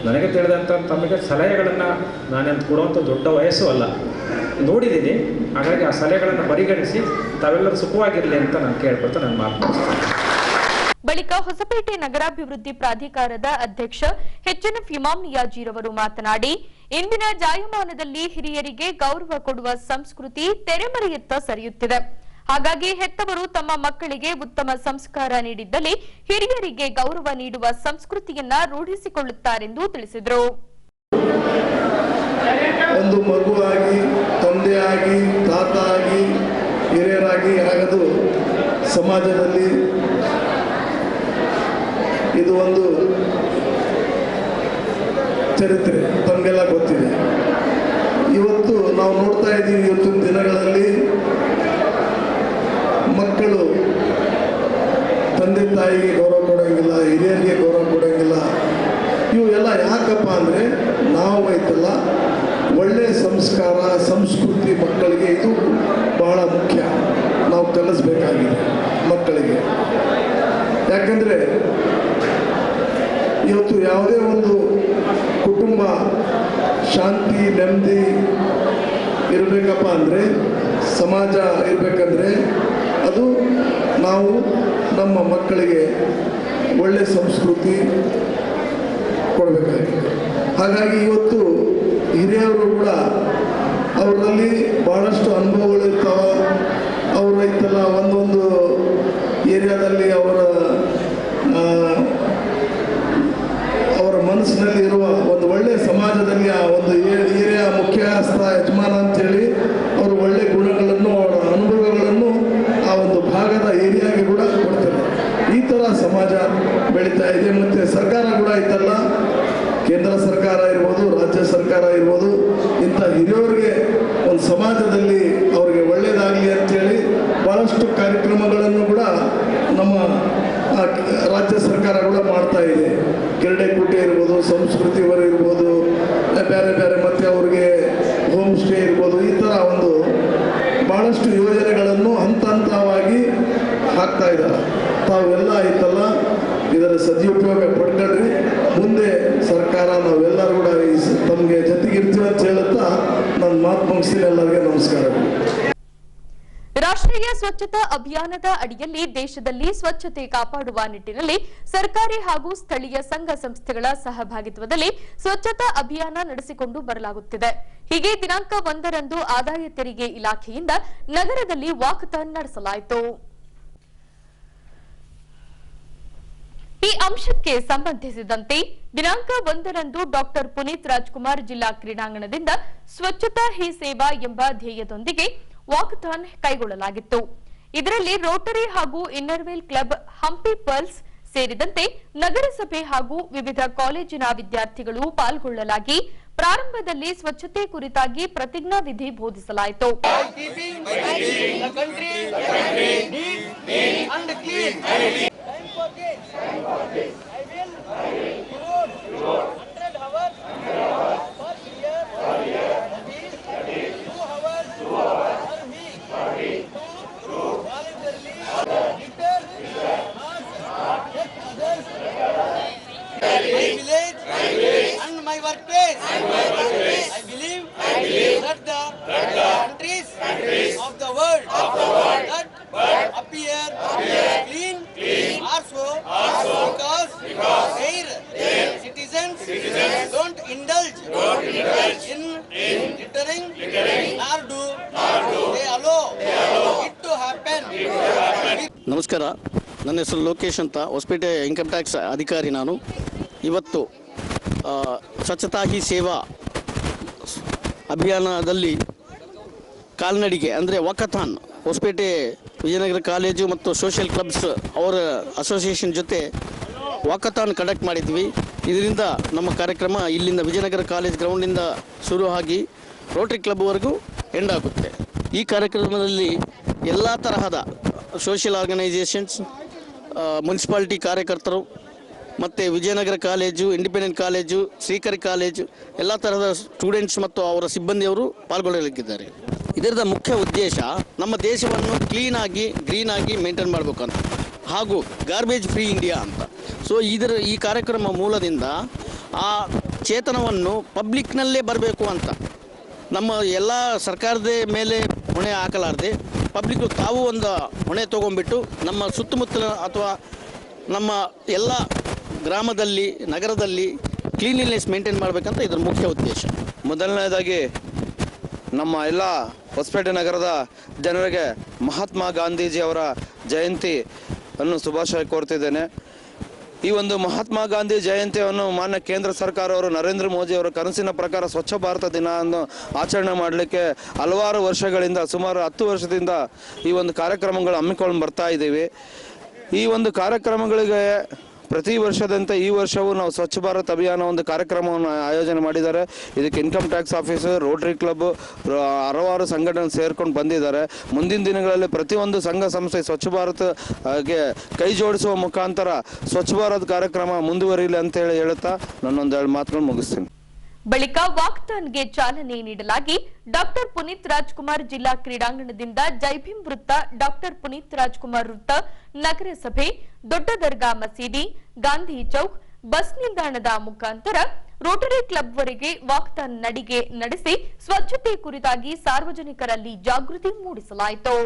ನನಗೆ ತಿಳಿದಂಥ ತಮಗೆ ಸಲಹೆಗಳನ್ನು ನಾನೇನು ಕೊಡುವಂಥ ದೊಡ್ಡ ವಯಸ್ಸು ಅಲ್ಲ. ನೋಡಿದ್ದೀನಿ. ಹಾಗಾಗಿ ಆ ಸಲಹೆಗಳನ್ನು ಪರಿಗಣಿಸಿ ತಾವೆಲ್ಲರೂ ಸುಖವಾಗಿರಲಿ ಅಂತ ನಾನು ಕೇಳ್ಕೊಳ್ತಾ ನನ್ನ ಮಾತು. ಬಳಿಕ ಹೊಸಪೇಟೆ ನಗರಾಭಿವೃದ್ಧಿ ಪ್ರಾಧಿಕಾರದ ಅಧ್ಯಕ್ಷ HNF ಇಮಾಮ್ ನಿಯಾಜಿರವರು ಮಾತನಾಡಿ, ಇಂದಿನ ಜಾಯಮಾನದಲ್ಲಿ ಹಿರಿಯರಿಗೆ ಗೌರವ ಕೊಡುವ ಸಂಸ್ಕೃತಿ ತೆರೆಮರೆಯತ್ತ ಸರಿಯುತ್ತಿದೆ. ಹಾಗಾಗಿ ಹೆತ್ತವರು ತಮ್ಮ ಮಕ್ಕಳಿಗೆ ಉತ್ತಮ ಸಂಸ್ಕಾರ ನೀಡಿದ್ದಲ್ಲಿ ಹಿರಿಯರಿಗೆ ಗೌರವ ನೀಡುವ ಸಂಸ್ಕೃತಿಯನ್ನ ರೂಢಿಸಿಕೊಳ್ಳುತ್ತಾರೆಂದು ತಿಳಿಸಿದರು. ಒಂದು ಮಗುವಾಗಿ, ತಂದೆಯಾಗಿ, ತಾತ ಆಗಿ, ಹಿರಿಯರಾಗಿ ಆಗೋದು ಸಮಾಜದಲ್ಲಿ ಇದು ಒಂದು ಚರಿತ್ರೆ, ತಮಗೆಲ್ಲ ಗೊತ್ತಿದೆ. ಇವತ್ತು ನಾವು ನೋಡ್ತಾ ಇದ್ದೀವಿ, ಇವತ್ತಿನ ದಿನಗಳಲ್ಲಿ ಮಕ್ಕಳು ತಂದೆ ತಾಯಿಗೆ ಗೌರವ ಕೊಡೋಂಗಿಲ್ಲ, ಹಿರಿಯರಿಗೆ ಗೌರವ ಕೊಡೋಂಗಿಲ್ಲ. ಇವು ಎಲ್ಲ ಯಾಕಪ್ಪ ಅಂದರೆ ನಾವು ಐತಲ್ಲ ಒಳ್ಳೆಯ ಸಂಸ್ಕಾರ, ಸಂಸ್ಕೃತಿ ಮಕ್ಕಳಿಗೆ ಇದು ಬಹಳ ಮುಖ್ಯ. ನಾವು ಕಲಿಸ್ಬೇಕಾಗಿದೆ ಮಕ್ಕಳಿಗೆ. ಯಾಕಂದರೆ ಇವತ್ತು ಯಾವುದೇ ಒಂದು ಕುಟುಂಬ ಶಾಂತಿ ನೆಮ್ಮದಿ ಇರಬೇಕಪ್ಪ ಅಂದರೆ, ಸಮಾಜ ಇರಬೇಕಂದ್ರೆ ಅದು ನಾವು ನಮ್ಮ ಮಕ್ಕಳಿಗೆ ಒಳ್ಳೆಯ ಸಂಸ್ಕೃತಿ ಕೊಡಬೇಕಾಗಿದೆ. ಹಾಗಾಗಿ ಇವತ್ತು ಹಿರಿಯರು ಕೂಡ ಅವರಲ್ಲಿ ಭಾಳಷ್ಟು ಅನುಭವಗಳಿರ್ತಾವೆ. ಅವರು ಐತಲ್ಲ ಒಂದೊಂದು ಏರಿಯಾದಲ್ಲಿ ಅವರ ಮನಸ್ಸಿನಲ್ಲಿ ಇರುವ ಒಂದು ಒಳ್ಳೆಯ ಸಮಾಜದಲ್ಲಿ ಆ ಒಂದು ಏರಿಯಾ ಮುಖ್ಯಸ್ಥ ಯಜಮಾನ ಅಂತೇಳಿ ಅವರು ಒಳ್ಳೆಯ ಗುಣಗಳನ್ನು, ಅವರ ಅನುಭವಗಳನ್ನು ಆ ಒಂದು ಭಾಗದ ಏರಿಯಾಗೆ ಕೂಡ ಕೊಡ್ತಾರೆ. ಈ ಥರ ಸಮಾಜ ಬೆಳೀತಾ ಇದೆ. ಮತ್ತು ಸರ್ಕಾರ ಕೂಡ ಐತಲ್ಲ, ಕೇಂದ್ರ ಸರ್ಕಾರ ಇರ್ಬೋದು, ರಾಜ್ಯ ಸರ್ಕಾರ ಇರ್ಬೋದು, ಇಂಥ ಹಿರಿಯವರಿಗೆ ಒಂದು ಸಮಾಜದಲ್ಲಿ ಅವರಿಗೆ ಒಳ್ಳೆಯದಾಗಲಿ ಅಂತೇಳಿ ಭಾಳಷ್ಟು ಕಾರ್ಯಕ್ರಮಗಳನ್ನು ಕೂಡ ನಮ್ಮ ರಾಜ್ಯ ಸರ್ಕಾರ ಕೂಡ ಮಾಡ್ತಾ ಇದೆ. ಕ್ರೀಡೆಕೂಟ ಇರ್ಬೋದು, ಸಂಸ್ಕೃತಿವರ ಇರ್ಬೋದು, ಬೇರೆ ಬೇರೆ ಮತ್ತು ಅವ್ರಿಗೆ ಹೋಮ್ ಸ್ಟೇ ಇರ್ಬೋದು, ಈ ಥರ ಒಂದು ಭಾಳಷ್ಟು ಯೋಜನೆಗಳನ್ನು ಹಂತ ಹಂತವಾಗಿ ಹಾಕ್ತಾ ಇದ್ದಾರೆ. ತಾವೆಲ್ಲ ಐತಲ್ಲ ಇದರ ಸದುಪಯೋಗ ಪಡ್ಕೊಳ್ರಿ. ಮುಂದೆ ಸರ್ಕಾರ ನಾವೆಲ್ಲರೂ ಕೂಡ ತಮಗೆ ಜೊತೆಗಿರ್ತೀವಿ ಅಂತ ಹೇಳುತ್ತಾ ನನ್ನ ಮಾತು ಮುಗಿಸ್ತೀನಿ. ಎಲ್ಲರಿಗೆ ನಮಸ್ಕಾರಗಳು. ರಾಷ್ಟ್ರೀಯ ಸ್ವಚ್ಛತಾ ಅಭಿಯಾನದ ಅಡಿಯಲ್ಲಿ ದೇಶದಲ್ಲಿ ಸ್ವಚ್ಛತೆ ಕಾಪಾಡುವ ನಿಟ್ಟಿನಲ್ಲಿ ಸರ್ಕಾರಿ ಹಾಗೂ ಸ್ಥಳೀಯ ಸಂಘ ಸಂಸ್ಥೆಗಳ ಸಹಭಾಗಿತ್ವದಲ್ಲಿ ಸ್ವಚ್ಛತಾ ಅಭಿಯಾನ ನಡೆಸಿಕೊಂಡು ಬರಲಾಗುತ್ತಿದೆ. ಹೀಗೆ ದಿನಾಂಕ 1ರಂದು ಆದಾಯ ತೆರಿಗೆ ಇಲಾಖೆಯಿಂದ ನಗರದಲ್ಲಿ ವಾಕಥಾನ್ ನಡೆಸಲಾಯಿತು. ಈ ಅಂಶಕ್ಕೆ ಸಂಬಂಧಿಸಿದಂತೆ ದಿನಾಂಕ 1ರಂದು ಡಾಕ್ಟರ್ ಪುನೀತ್ ರಾಜ್ಕುಮಾರ್ ಜಿಲ್ಲಾ ಕ್ರೀಡಾಂಗಣದಿಂದ ಸ್ವಚ್ಛತಾ ಹಿ ಸೇವಾ ಎಂಬ ಧ್ಯೇಯದೊಂದಿಗೆ ವಾಕಥಾನ್ ಕೈಗೊಳ್ಳಲಾಗಿತ್ತು. ಇದರಲ್ಲಿ ರೋಟರಿ ಹಾಗೂ ಇನ್ನರ್ವೇಲ್ ಕ್ಲಬ್, ಹಂಪಿ ಪರ್ಲ್ಸ್ ಸೇರಿದಂತೆ ನಗರಸಭೆ ಹಾಗೂ ವಿವಿಧ ಕಾಲೇಜಿನ ವಿದ್ಯಾರ್ಥಿಗಳು ಪಾಲ್ಗೊಳ್ಳಲಾಗಿ ಪ್ರಾರಂಭದಲ್ಲಿ ಸ್ವಚ್ಛತೆ ಕುರಿತಾಗಿ ಪ್ರತಿಜ್ಞಾ ವಿಧಿ ಬೋಧಿಸಲಾಯಿತು. Of the world that appear clean also because their citizens don't indulge in littering nor do they allow it to happen. ನಮಸ್ಕಾರ, ನನ್ನ ಹೆಸರು ಲೋಕೇಶ್ ಅಂತ, ಹೊಸಪೇಟೆ ಇನ್ಕಮ್ ಟ್ಯಾಕ್ಸ್ ಅಧಿಕಾರಿ ನಾನು. ಇವತ್ತು ಸ್ವಚ್ಛತಾ ಹಿ ಸೇವಾ ಅಭಿಯಾನದಲ್ಲಿ ಕಾಲ್ನಡಿಗೆ ಅಂದರೆ ವಾಕಥಾನ್ ಹೊಸಪೇಟೆ ವಿಜಯನಗರ ಕಾಲೇಜು ಮತ್ತು ಸೋಷಿಯಲ್ ಕ್ಲಬ್ಸ್ ಅವರ ಅಸೋಸಿಯೇಷನ್ ಜೊತೆ ವಾಕಥಾನ್ ಕಂಡಕ್ಟ್ ಮಾಡಿದ್ವಿ. ಇದರಿಂದ ನಮ್ಮ ಕಾರ್ಯಕ್ರಮ ಇಲ್ಲಿಂದ ವಿಜಯನಗರ ಕಾಲೇಜ್ ಗ್ರೌಂಡಿಂದ ಶುರು ಆಗಿ ರೋಟರಿ ಕ್ಲಬ್ವರೆಗೂ ಎಂಡ್ ಆಗುತ್ತೆ. ಈ ಕಾರ್ಯಕ್ರಮದಲ್ಲಿ ಎಲ್ಲ ತರಹದ ಸೋಷಿಯಲ್ ಆರ್ಗನೈಸೇಷನ್ಸ್, ಮುನ್ಸಿಪಾಲಿಟಿ ಕಾರ್ಯಕರ್ತರು ಮತ್ತು Vijayanagara college, independent college, Srikari college ಎಲ್ಲ ತರಹದ ಸ್ಟೂಡೆಂಟ್ಸ್ ಮತ್ತು ಅವರ ಸಿಬ್ಬಂದಿಯವರು ಪಾಲ್ಗೊಳ್ಳಲಿಕ್ಕಿದ್ದಾರೆ. ಇದರದ ಮುಖ್ಯ ಉದ್ದೇಶ ನಮ್ಮ ದೇಶವನ್ನು ಕ್ಲೀನಾಗಿ ಗ್ರೀನಾಗಿ ಮೇಂಟೈನ್ ಮಾಡಬೇಕಂತ, ಹಾಗೂ ಗಾರ್ಬೇಜ್ ಫ್ರೀ ಇಂಡಿಯಾ ಅಂತ. ಸೊ ಈ ಕಾರ್ಯಕ್ರಮ ಮೂಲದಿಂದ ಆ ಚೇತನವನ್ನು ಪಬ್ಲಿಕ್ನಲ್ಲೇ ಬರಬೇಕು ಅಂತ ನಮ್ಮ ಎಲ್ಲ ಸರ್ಕಾರದ ಮೇಲೆ ಹೊಣೆ ಹಾಕಲಾರದೆ ಪಬ್ಲಿಕ್ಕು ತಾವು ಒಂದು ಹೊಣೆ ತೊಗೊಂಡ್ಬಿಟ್ಟು ನಮ್ಮ ಸುತ್ತಮುತ್ತಲ ಅಥವಾ ನಮ್ಮ ಎಲ್ಲ ಗ್ರಾಮದಲ್ಲಿ ನಗರದಲ್ಲಿ ಕ್ಲೀನ್ಲಿನೆಸ್ ಮೇಂಟೈನ್ ಮಾಡಬೇಕಂತ ಇದರ ಮುಖ್ಯ ಉದ್ದೇಶ. ಮೊದಲನೇದಾಗಿ ನಮ್ಮ ಎಲ್ಲ ಹೊಸಪೇಟೆ ನಗರದ ಜನರಿಗೆ ಮಹಾತ್ಮ ಗಾಂಧೀಜಿಯವರ ಜಯಂತಿಯನ್ನು ಶುಭಾಶಯ ಕೋರ್ತಿದ್ದೇನೆ. ಈ ಒಂದು ಮಹಾತ್ಮ ಗಾಂಧಿ ಜಯಂತಿಯನ್ನು ಮಾನ್ಯ ಕೇಂದ್ರ ಸರ್ಕಾರವರು ನರೇಂದ್ರ ಮೋದಿ ಅವರ ಕನಸಿನ ಪ್ರಕಾರ ಸ್ವಚ್ಛ ಭಾರತ ದಿನವನ್ನು ಆಚರಣೆ ಮಾಡಲಿಕ್ಕೆ ಹಲವಾರು ವರ್ಷಗಳಿಂದ ಸುಮಾರು 10 ವರ್ಷದಿಂದ ಈ ಒಂದು ಕಾರ್ಯಕ್ರಮಗಳು ಹಮ್ಮಿಕೊಂಡು ಬರ್ತಾ ಇದ್ದೀವಿ. ಈ ಒಂದು ಕಾರ್ಯಕ್ರಮಗಳಿಗೆ ಪ್ರತಿ ವರ್ಷದಂತೆ ಈ ವರ್ಷವೂ ನಾವು ಸ್ವಚ್ಛ ಭಾರತ್ ಅಭಿಯಾನ ಒಂದು ಕಾರ್ಯಕ್ರಮವನ್ನು ಆಯೋಜನೆ ಮಾಡಿದ್ದಾರೆ. ಇದಕ್ಕೆ income tax officer, Rotary club, ಹಲವಾರು ಸಂಘಟನೆ ಸೇರ್ಕೊಂಡು ಬಂದಿದ್ದಾರೆ. ಮುಂದಿನ ದಿನಗಳಲ್ಲಿ ಪ್ರತಿಯೊಂದು ಸಂಘ ಸಂಸ್ಥೆ ಸ್ವಚ್ಛ ಭಾರತ್ಗೆ ಕೈ ಜೋಡಿಸುವ ಮುಖಾಂತರ ಸ್ವಚ್ಛ ಭಾರತ್ ಕಾರ್ಯಕ್ರಮ ಮುಂದುವರಿಯಲಿ ಅಂತೇಳಿ ಹೇಳುತ್ತಾ ನನ್ನೊಂದೆರಡು ಮಾತುಗಳು ಮುಗಿಸ್ತೀನಿ. ಬಳಿಕ ವಾಕ್ಥಾನ್ಗೆ ಚಾಲನೆ ನೀಡಲಾಗಿ ಡಾಕ್ಟರ್ ಪುನೀತ್ ರಾಜ್ಕುಮಾರ್ ಜಿಲ್ಲಾ ಕ್ರೀಡಾಂಗಣದಿಂದ ಜೈಭೀಮ್ ವೃತ್ತ, ಡಾಕ್ಟರ್ ಪುನೀತ್ ರಾಜ್ಕುಮಾರ್ ವೃತ್ತ, ನಗರಸಭೆ, ದೊಡ್ಡ ದರ್ಗಾ ಮಸೀದಿ, ಗಾಂಧಿ ಚೌಕ್, ಬಸ್ ನಿಲ್ದಾಣದ ಮುಖಾಂತರ ರೋಟರಿ ಕ್ಲಬ್ವರೆಗೆ ವಾಕ್ಥಾನ್ ನಡಿಗೆ ನಡೆಸಿ ಸ್ವಚ್ಛತೆ ಕುರಿತಾಗಿ ಸಾರ್ವಜನಿಕರಲ್ಲಿ ಜಾಗೃತಿ ಮೂಡಿಸಲಾಯಿತು.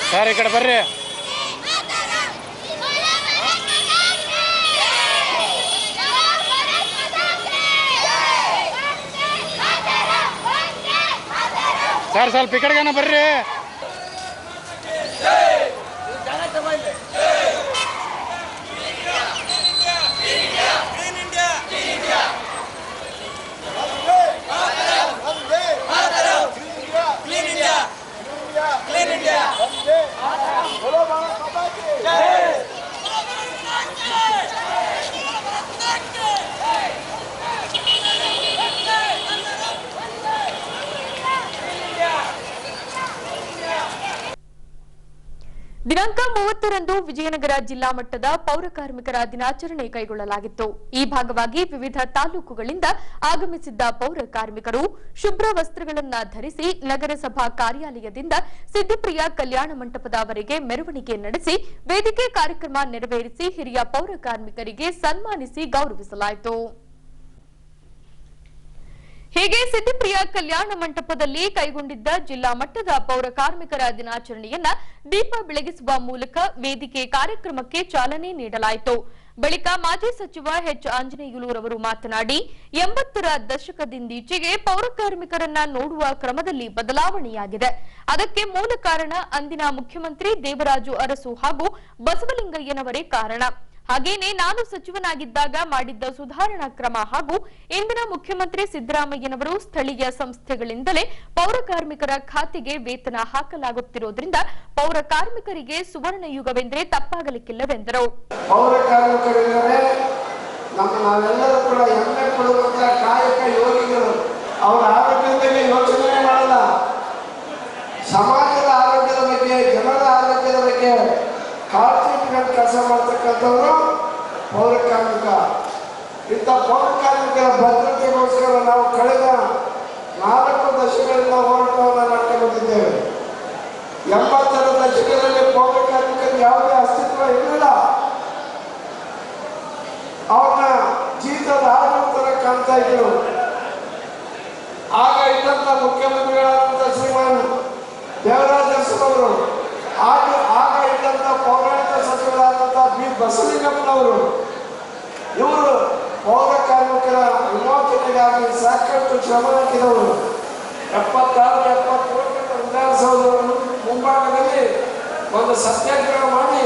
ಸರ್ ಈ ಕಡೆ ಬರ್ರಿ. ಸರ್ ಸ್ವಲ್ಪ ಈ ಕಡೆಗೇನ ಬರ್ರಿ. ದಿನಾಂಕ 30ರಂದು ವಿಜಯನಗರ ಜಿಲ್ಲಾ ಮಟ್ಟದ ಪೌರ ಕಾರ್ಮಿಕರ ದಿನಾಚರಣೆ ಕೈಗೊಳ್ಳಲಾಗಿತ್ತು. ಈ ಭಾಗವಾಗಿ ವಿವಿಧ ತಾಲೂಕುಗಳಿಂದ ಆಗಮಿಸಿದ್ದ ಪೌರ ಕಾರ್ಮಿಕರು ಶುಭ್ರ ವಸ್ತ್ರಗಳನ್ನು ಧರಿಸಿ ನಗರಸಭಾ ಕಾರ್ಯಾಲಯದಿಂದ ಸಿದ್ದಿಪ್ರಿಯ ಕಲ್ಯಾಣ ಮಂಟಪದವರೆಗೆ ಮೆರವಣಿಗೆ ನಡೆಸಿ ವೇದಿಕೆ ಕಾರ್ಯಕ್ರಮ ನೆರವೇರಿಸಿ ಹಿರಿಯ ಪೌರ ಕಾರ್ಮಿಕರಿಗೆ ಸನ್ಮಾನಿಸಿ ಗೌರವಿಸಲಾಯಿತು. ಹೀಗೆ ಸಿದ್ದಿಪ್ರಿಯ ಕಲ್ಯಾಣ ಮಂಟಪದಲ್ಲಿ ಕೈಗೊಂಡಿದ್ದ ಜಿಲ್ಲಾ ಮಟ್ಟದ ಪೌರ ಕಾರ್ಮಿಕರ ದಿನಾಚರಣೆಯನ್ನ ದೀಪ ಬೆಳಗಿಸುವ ಮೂಲಕ ವೇದಿಕೆ ಕಾರ್ಯಕ್ರಮಕ್ಕೆ ಚಾಲನೆ ನೀಡಲಾಯಿತು. ಬಳಿಕ ಮಾಜಿ ಸಚಿವ ಎಚ್ ಆಂಜನೇಯುಲುರವರು ಮಾತನಾಡಿ 80ರ ದಶಕದಿಂದೀಚೆಗೆ ಪೌರ ಕಾರ್ಮಿಕರನ್ನ ನೋಡುವ ಕ್ರಮದಲ್ಲಿ ಬದಲಾವಣೆಯಾಗಿದೆ. ಅದಕ್ಕೆ ಮೂಲ ಕಾರಣ ಅಂದಿನ ಮುಖ್ಯಮಂತ್ರಿ ದೇವರಾಜು ಅರಸು ಹಾಗೂ ಬಸವಲಿಂಗಯ್ಯನವರೇ ಕಾರಣ. ಹಾಗೇನೆ ನಾನು ಸಚಿವನಾಗಿದ್ದಾಗ ಮಾಡಿದ್ದ ಸುಧಾರಣಾ ಕ್ರಮ ಹಾಗೂ ಇಂದಿನ ಮುಖ್ಯಮಂತ್ರಿ ಸಿದ್ದರಾಮಯ್ಯನವರು ಸ್ಥಳೀಯ ಸಂಸ್ಥೆಗಳಿಂದಲೇ ಪೌರ ಕಾರ್ಮಿಕರ ಖಾತೆಗೆ ವೇತನ ಹಾಕಲಾಗುತ್ತಿರುವುದರಿಂದ ಪೌರ ಕಾರ್ಮಿಕರಿಗೆ ಸುವರ್ಣ ಯುಗವೆಂದರೆ ತಪ್ಪಾಗಲಿಕ್ಕಿಲ್ಲವೆಂದರು. ಪೌರ ಕಾರ್ಮಿಕರಿದ್ದಾರೆ ನಾವೆಲ್ಲರೂ ಕೂಡ ಹೆಮ್ಮೆ ಪಡುವಂತಹ ಕಾಯಕ ಯೋಗಿಗಳು. ಅವರ ಆರೋಗ್ಯದ ಬಗ್ಗೆ ಯೋಚನೆ ಮಾಡಲ್ಲ, ಸಮಾಜದ ಆರೋಗ್ಯದ ಬಗ್ಗೆ, ಜನರ ಆರೋಗ್ಯದ ಬಗ್ಗೆ ಕಾಳಜಿಗಳು ಕೆಲಸ ಮಾಡ್ತಕ್ಕಂಥವರು ಪೌರ ಕಾರ್ಮಿಕ. ಇಂಥ ಪೌರ ಕಾರ್ಮಿಕರ ಭದ್ರತೆಗೋಸ್ಕರ ನಾವು ಕಳೆದ 4 ದಶಕಗಳಿಂದ ಹೋರಾಟವನ್ನು ಮಾಡ್ತಾ ಬಂದಿದ್ದೇವೆ. 80ರ ದಶಕದಲ್ಲಿ ಪೌರ ಕಾರ್ಮಿಕರಿಗೆ ಯಾವುದೇ ಅಸ್ತಿತ್ವ ಇರಲಿಲ್ಲ. ಅವ್ರನ್ನ ಜೀತದ ಆಡಳಿತರ ಕಾಣ್ತಾ ಇದ್ರು. ಆಗ ಇದ್ದಂಥ ಮುಖ್ಯಮಂತ್ರಿಗಳಾದಂಥ ಶ್ರೀಮಾನ್ ದೇವರಾಜ ಅರಸು ಆಗ ಇದ್ದಂಥ ಪೌರಾಣಿಕ ಸಚಿವರಾದಂಥ ಬಿ ಬಸವಲಿಂಗಪ್ಪನವರು ಇವರು ಪೌರ ಕಾರ್ಮಿಕರ ವಿಮೋಚನೆಗಾಗಿ ಸಾಕಷ್ಟು ಶ್ರಮ ಹಾಕಿದವರು. 76-77 ವಿಧಾನಸೌಧ ಮುಂಭಾಗದಲ್ಲಿ ಒಂದು ಸತ್ಯಾಗ್ರಹ ಮಾಡಿ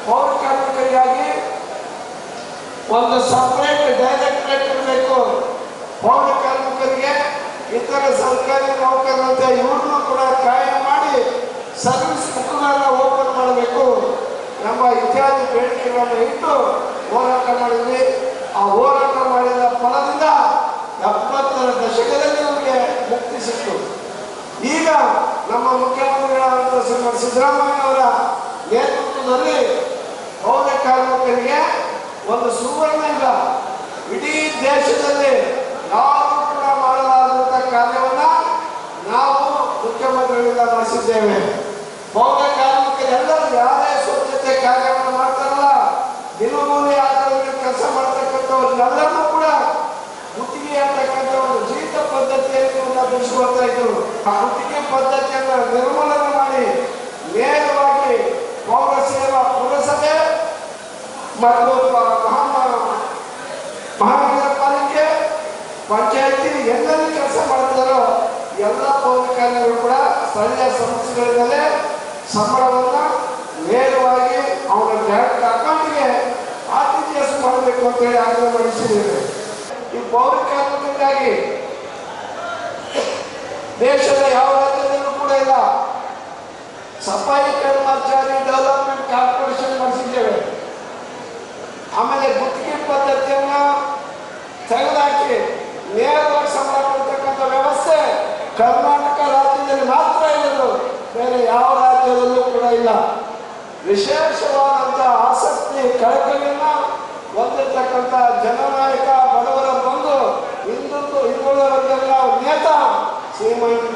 ಪೌರ ಕಾರ್ಮಿಕರಿಗಾಗಿ ಒಂದು ಸಪರೇಟ್ ಡೈರೆಕ್ಟರೇಟ್ ಇರಬೇಕು. ಪೌರ ಕಾರ್ಮಿಕರಿಗೆ ಇತರ ಸರ್ಕಾರಿ ನೌಕರರಂತೆ ಇವ್ರನ್ನೂ ಕೂಡ ಕಾಯಂ ಮಾಡಿ ಸರ್ವಿಸ್ ಬುಕ್ಗಳನ್ನು ಓಪನ್ ಮಾಡಬೇಕು ಎಂಬ ಇತ್ಯಾದಿ ಬೇಡಿಕೆಗಳನ್ನು ಇಟ್ಟು ಹೋರಾಟ ಮಾಡಿದ್ವಿ. ಆ ಹೋರಾಟ ಮಾಡಿದ ಫಲದಿಂದ 70ರ ದಶಕದಲ್ಲಿ ನಮಗೆ ಮುಕ್ತಿ ಸಿಕ್ತು. ಈಗ ನಮ್ಮ ಮುಖ್ಯಮಂತ್ರಿಗಳಾದಂಥ ಶ್ರೀಮಂತ ಸಿದ್ದರಾಮಯ್ಯನವರ ನೇತೃತ್ವದಲ್ಲಿ ಪೌರ ಕಾರ್ಮಿಕರಿಗೆ ಒಂದು ಸುವರ್ಣ ಯುಗ, ಇಡೀ ದೇಶದಲ್ಲಿ ಯಾರು ಕೂಡ ಮಾಡಲಾದಂಥ ಕಾರ್ಯವನ್ನು ನಾವು ಮುಖ್ಯಮಂತ್ರಿಗಳಿಂದ ಮಾಡಿಸಿದ್ದೇವೆ. ಪೌರ ಕಾರ್ಮಿಕರೆಲ್ಲರೂ ಯಾರೇ ಸ್ವಚ್ಛತೆ ಕಾರ್ಯವನ್ನು ಮಾಡ್ತಾರಲ್ಲ, ದಿನಗೂಲಿ ಆಧಾರದ ಕೆಲಸ ಮಾಡ್ತಕ್ಕಂಥವ್ರನ್ನೆಲ್ಲರೂ ಕೂಡ ಗುತ್ತಿಗೆ ಅಂತಕ್ಕಂಥ ಒಂದು ಜೀತ ಪದ್ಧತಿಯನ್ನು ಅನುಸರಿಸ್ಕೊಳ್ತಾ ಇದ್ರು. ಆ ಗುತ್ತಿಗೆ ಪದ್ಧತಿಯನ್ನು ನಿರ್ಮೂಲನೆ ಮಾಡಿ ನೇರವಾಗಿ ಪೌರ ಸೇವಾ ಪುರಸಭೆ ಮತ್ತು ಮಹಾನಗರ ಪಾಲಿಕೆ, ಪಂಚಾಯತಿ ಎಲ್ಲರೂ ಕೆಲಸ ಮಾಡ್ತಾರೋ ಎಲ್ಲ ಪೌರ ಕಾರ್ಮಿಕರು ಕೂಡ ಸ್ಥಳೀಯ ಸಂಸ್ಥೆಗಳಿಂದಲೇ ಸಂಬಳವನ್ನು ನೇರವಾಗಿ ಅವರ ಬ್ಯಾಂಕ್ ಅಕೌಂಟ್ಗೆ RTGS ಮಾಡಬೇಕು ಅಂತೇಳಿ ಆಜ್ಞೆ ಮಾಡಿಸಿದ್ದೇವೆ. ಈ ಪೌರ ಕಾರ್ಮಿಕರಿಗಾಗಿ ದೇಶದ ಯಾವ ರಾಜ್ಯದಲ್ಲೂ ಕೂಡ ಇಲ್ಲ. ಸಫಾಯಿ ಕರ್ಮಚಾರಿ ಡೆವಲಪ್ಮೆಂಟ್ ಕಾರ್ಪೊರೇಷನ್ ಮಾಡಿಸಿದ್ದೇವೆ. ಆಮೇಲೆ ಗುತ್ತಿಗೆ ಪದ್ಧತಿಯನ್ನ ತೆಗೆದುಹಾಕಿ ನೇರವಾಗಿ ಸಂಬಳ ಕೊಡ್ತಕ್ಕಂಥ ವ್ಯವಸ್ಥೆ ಕರ್ನಾಟಕ ರಾಜ್ಯದಲ್ಲಿ ಮಾತ್ರ ಇರೋದು, ಬೇರೆ ಯಾವ ರಾಜ್ಯದಲ್ಲೂ ಕೂಡ ಇಲ್ಲ. ವಿಶೇಷವಾದಂಥ ಆಸಕ್ತಿ ಕಳಕಳಿಯನ್ನ ಹೊಂದಿರತಕ್ಕಂಥ ಜನನಾಯಕ, ಬಡವರ ಬಂಧು, ಹಿಂದುಳಿದ ವರ್ಗಗಳ ನೇತ ಶ್ರೀಮಂತ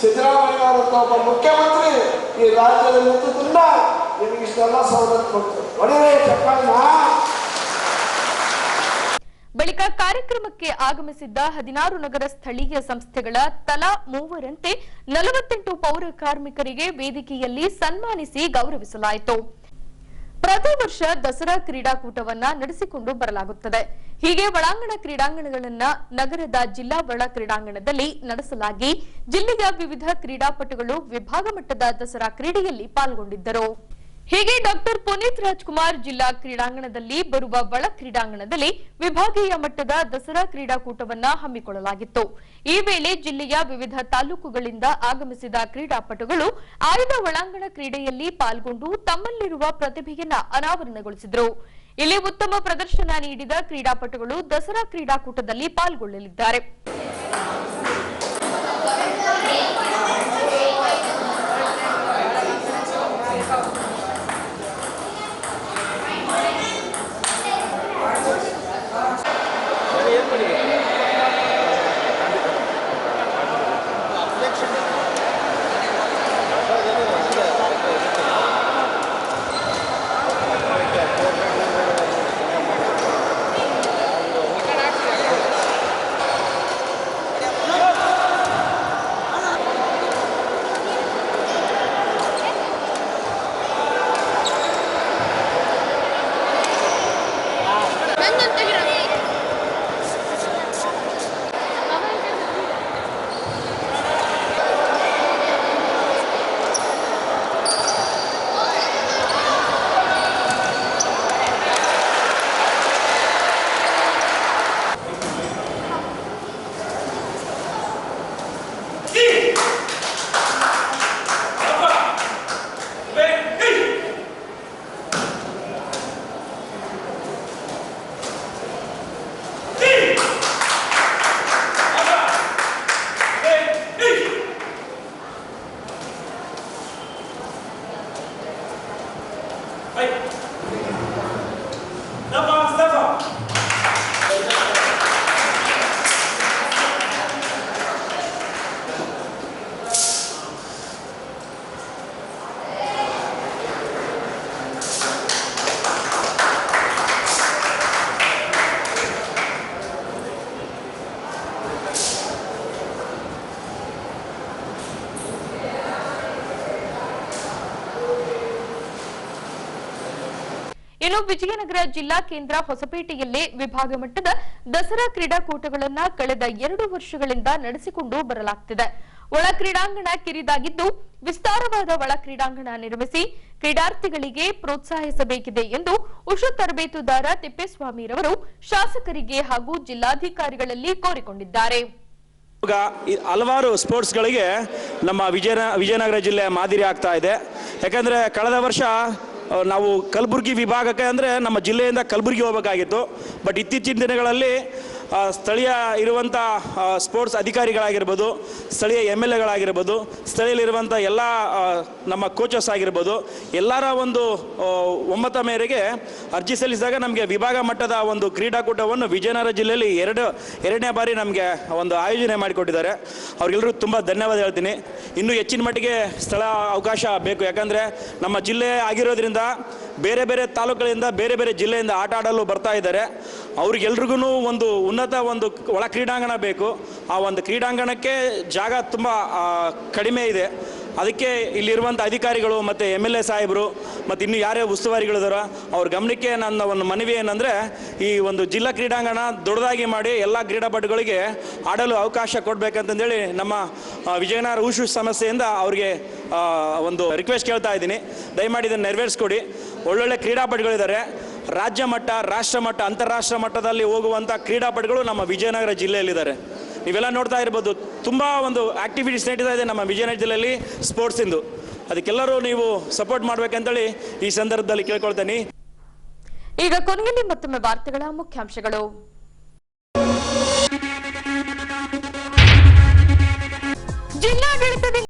ಸಿದ್ದರಾಮಯ್ಯನವರಂತ ಒಬ್ಬ ಮುಖ್ಯಮಂತ್ರಿ ಈ ರಾಜ್ಯದಲ್ಲಿ ಇದ್ದುದರಿಂದ ನಿಮಗಿಷ್ಟೆಲ್ಲ ಸವಲತ್ತು ಕೊಡ್ತಾರೆ. ಒಳ್ಳೆಯ ಚಪ್ಪಾಳಿನ. ಬಳಿಕ ಕಾರ್ಯಕ್ರಮಕ್ಕೆ ಆಗಮಿಸಿದ್ದ 16 ನಗರ ಸ್ಥಳೀಯ ಸಂಸ್ಥೆಗಳ ತಲಾ 3ರಂತೆ 48 ಪೌರ ಕಾರ್ಮಿಕರಿಗೆ ವೇದಿಕೆಯಲ್ಲಿ ಸನ್ಮಾನಿಸಿ ಗೌರವಿಸಲಾಯಿತು. ಪ್ರತಿ ವರ್ಷ ದಸರಾ ಕ್ರೀಡಾಕೂಟವನ್ನ ನಡೆಸಿಕೊಂಡು ಬರಲಾಗುತ್ತದೆ. ಹೀಗೆ ಒಳಾಂಗಣ ಕ್ರೀಡಾಂಗಣಗಳನ್ನ ನಗರದ ಜಿಲ್ಲಾ ಒಳ ಕ್ರೀಡಾಂಗಣದಲ್ಲಿ ನಡೆಸಲಾಗಿ ಜಿಲ್ಲೆಯ ವಿವಿಧ ಕ್ರೀಡಾಪಟುಗಳು ವಿಭಾಗ ಮಟ್ಟದ ದಸರಾ ಕ್ರೀಡೆಯಲ್ಲಿ ಪಾಲ್ಗೊಂಡಿದ್ದರು. ಹೀಗೆ ಡಾಕ್ಟರ್ ಪುನೀತ್ ರಾಜ್ಕುಮಾರ್ ಜಿಲ್ಲಾ ಕ್ರೀಡಾಂಗಣದಲ್ಲಿ ಬರುವ ಒಳ ಕ್ರೀಡಾಂಗಣದಲ್ಲಿ ವಿಭಾಗೀಯ ಮಟ್ಟದ ದಸರಾ ಕ್ರೀಡಾಕೂಟವನ್ನ ಹಮ್ಮಿಕೊಳ್ಳಲಾಗಿತ್ತು. ಈ ವೇಳೆ ಜಿಲ್ಲೆಯ ವಿವಿಧ ತಾಲೂಕುಗಳಿಂದ ಆಗಮಿಸಿದ ಕ್ರೀಡಾಪಟುಗಳು ಆಯ್ದ ಒಳಾಂಗಣ ಕ್ರೀಡೆಯಲ್ಲಿ ಪಾಲ್ಗೊಂಡು ತಮ್ಮಲ್ಲಿರುವ ಪ್ರತಿಭೆಯನ್ನ ಅನಾವರಣಗೊಳಿಸಿದರು. ಇಲ್ಲಿ ಉತ್ತಮ ಪ್ರದರ್ಶನ ನೀಡಿದ ಕ್ರೀಡಾಪಟುಗಳು ದಸರಾ ಕ್ರೀಡಾಕೂಟದಲ್ಲಿ ಪಾಲ್ಗೊಳ್ಳಲಿದ್ದಾರೆ. ಇನ್ನು ವಿಜಯನಗರ ಜಿಲ್ಲಾ ಕೇಂದ್ರ ಹೊಸಪೇಟೆಯಲ್ಲೇ ವಿಭಾಗ ಮಟ್ಟದ ದಸರಾ ಕ್ರೀಡಾಕೂಟಗಳನ್ನು ಕಳೆದ 2 ವರ್ಷಗಳಿಂದ ನಡೆಸಿಕೊಂಡು ಬರಲಾಗುತ್ತಿದೆ. ಒಳ ಕ್ರೀಡಾಂಗಣ ಕಿರಿದಾಗಿದ್ದು ವಿಸ್ತಾರವಾದ ಒಳ ಕ್ರೀಡಾಂಗಣ ನಿರ್ಮಿಸಿ ಕ್ರೀಡಾರ್ಥಿಗಳಿಗೆ ಪ್ರೋತ್ಸಾಹಿಸಬೇಕಿದೆ ಎಂದು ಉಷಾ ತರಬೇತುದಾರ ತಿಪ್ಪೇಸ್ವಾಮಿರವರು ಶಾಸಕರಿಗೆ ಹಾಗೂ ಜಿಲ್ಲಾಧಿಕಾರಿಗಳಲ್ಲಿ ಕೋರಿಕೊಂಡಿದ್ದಾರೆ. ಹಲವಾರು ಸ್ಪೋರ್ಟ್ಸ್ಗಳಿಗೆ ನಮ್ಮ ವಿಜಯನಗರ ಜಿಲ್ಲೆ ಮಾದರಿ ಆಗ್ತಾ ಇದೆ. ಯಾಕಂದರೆ ಕಳೆದ ವರ್ಷ ನಾವು ಕಲಬುರಗಿ ವಿಭಾಗಕ್ಕೆ ಅಂದರೆ ನಮ್ಮ ಜಿಲ್ಲೆಯಿಂದ ಕಲಬುರಗಿ ಹೋಗಬೇಕಾಗಿತ್ತು. ಬಟ್ ಇತ್ತೀಚಿನ ದಿನಗಳಲ್ಲಿ ಸ್ಥಳೀಯ ಇರುವಂಥ ಸ್ಪೋರ್ಟ್ಸ್ ಅಧಿಕಾರಿಗಳಾಗಿರ್ಬೋದು, ಸ್ಥಳೀಯ MLAಗಳಾಗಿರ್ಬೋದು, ಸ್ಥಳೀಯಲ್ಲಿರುವಂಥ ಎಲ್ಲ ನಮ್ಮ ಕೋಚಸ್ ಆಗಿರ್ಬೋದು, ಎಲ್ಲರ ಒಂದು ಒಮ್ಮತ ಮೇರೆಗೆ ಅರ್ಜಿ ಸಲ್ಲಿಸಿದಾಗ ನಮಗೆ ವಿಭಾಗ ಮಟ್ಟದ ಒಂದು ಕ್ರೀಡಾಕೂಟವನ್ನು ವಿಜಯನಗರ ಜಿಲ್ಲೆಯಲ್ಲಿ ಎರಡನೇ ಬಾರಿ ನಮಗೆ ಒಂದು ಆಯೋಜನೆ ಮಾಡಿಕೊಟ್ಟಿದ್ದಾರೆ. ಅವ್ರಿಗೆಲ್ಲರೂ ತುಂಬ ಧನ್ಯವಾದ ಹೇಳ್ತೀನಿ. ಇನ್ನೂ ಹೆಚ್ಚಿನ ಮಟ್ಟಿಗೆ ಸ್ಥಳ ಅವಕಾಶ ಬೇಕು. ಯಾಕಂದರೆ ನಮ್ಮ ಜಿಲ್ಲೆ ಆಗಿರೋದ್ರಿಂದ ಬೇರೆ ಬೇರೆ ತಾಲೂಕುಗಳಿಂದ ಬೇರೆ ಬೇರೆ ಜಿಲ್ಲೆಯಿಂದ ಆಟ ಆಡಲು ಬರ್ತಾ ಇದ್ದಾರೆ. ಅವ್ರಿಗೆಲ್ರಿಗೂ ಒಂದು ಉನ್ನತ ಒಂದು ಒಳ ಕ್ರೀಡಾಂಗಣ ಬೇಕು. ಆ ಒಂದು ಕ್ರೀಡಾಂಗಣಕ್ಕೆ ಜಾಗ ತುಂಬ ಕಡಿಮೆ ಇದೆ. ಅದಕ್ಕೆ ಇಲ್ಲಿರುವಂಥ ಅಧಿಕಾರಿಗಳು ಮತ್ತು MLA ಸಾಹೇಬರು ಮತ್ತು ಇನ್ನು ಯಾರೇ ಉಸ್ತುವಾರಿಗಳಿದಾರೋ ಅವ್ರ ಗಮನಕ್ಕೆ ನನ್ನ ಒಂದು ಮನವಿ ಏನಂದರೆ, ಈ ಒಂದು ಜಿಲ್ಲಾ ಕ್ರೀಡಾಂಗಣ ದೊಡ್ಡದಾಗಿ ಮಾಡಿ ಎಲ್ಲ ಕ್ರೀಡಾಪಟುಗಳಿಗೆ ಆಡಲು ಅವಕಾಶ ಕೊಡಬೇಕಂತಂದೇಳಿ ನಮ್ಮ ವಿಜಯನಗರ ಉಷು ಸಮಸ್ಯೆಯಿಂದ ಅವ್ರಿಗೆ ಒಂದು ರಿಕ್ವೆಸ್ಟ್ ಕೇಳ್ತಾ ಇದ್ದೀನಿ. ದಯಮಾಡಿ ಇದನ್ನು ನೆರವೇರಿಸ್ಕೊಡಿ. ಒಳ್ಳೊಳ್ಳೆ ಕ್ರೀಡಾಪಟುಗಳಿದ್ದಾರೆ. ರಾಜ್ಯ ಮಟ್ಟ, ರಾಷ್ಟ್ರ ಮಟ್ಟ, ಅಂತಾರಾಷ್ಟ್ರ ಮಟ್ಟದಲ್ಲಿ ಹೋಗುವಂಥ ಕ್ರೀಡಾಪಟುಗಳು ನಮ್ಮ ವಿಜಯನಗರ ಜಿಲ್ಲೆಯಲ್ಲಿದ್ದಾರೆ. ನೀವೆಲ್ಲ ನೋಡ್ತಾ ಇರ್ಬೋದು, ತುಂಬ ಒಂದು ಆಕ್ಟಿವಿಟೀಸ್ ನಡೀತಾ ಇದೆ ನಮ್ಮ ವಿಜಯನಗರ ಜಿಲ್ಲೆಯಲ್ಲಿ ಸ್ಪೋರ್ಟ್ಸಿಂದು. ಅದಕ್ಕೆಲ್ಲರೂ ನೀವು ಸಪೋರ್ಟ್ ಮಾಡಬೇಕಂತೇಳಿ ಈ ಸಂದರ್ಭದಲ್ಲಿ ಕೇಳ್ಕೊಳ್ತೇನೆ. ಈಗ ಕೊನೆಯಲ್ಲಿ ಮತ್ತೊಮ್ಮೆ ವಾರ್ತೆಗಳ ಮುಖ್ಯಾಂಶಗಳು. ಜಿಲ್ಲಾಡಳಿತದಿಂದ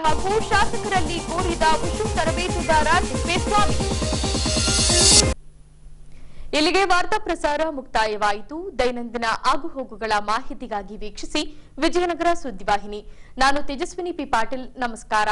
ಹಾಗೂ ಶಾಸಕರಲ್ಲಿ ಕೋರಿದ ಉಷು ತರಬೇತುದಾರ ತಿಪ್ಪೇಸ್ವಾಮಿ. ಇಲ್ಲಿಗೆ ವಾರ್ತಾ ಪ್ರಸಾರ ಮುಕ್ತಾಯವಾಯಿತು. ದೈನಂದಿನ ಆಗುಹೋಗುಗಳ ಮಾಹಿತಿಗಾಗಿ ವೀಕ್ಷಿಸಿ ವಿಜಯನಗರ ಸುದ್ದಿವಾಹಿನಿ. ನಾನು ತೇಜಸ್ವಿನಿ ಪಿ ಪಾಟೀಲ್. ನಮಸ್ಕಾರ.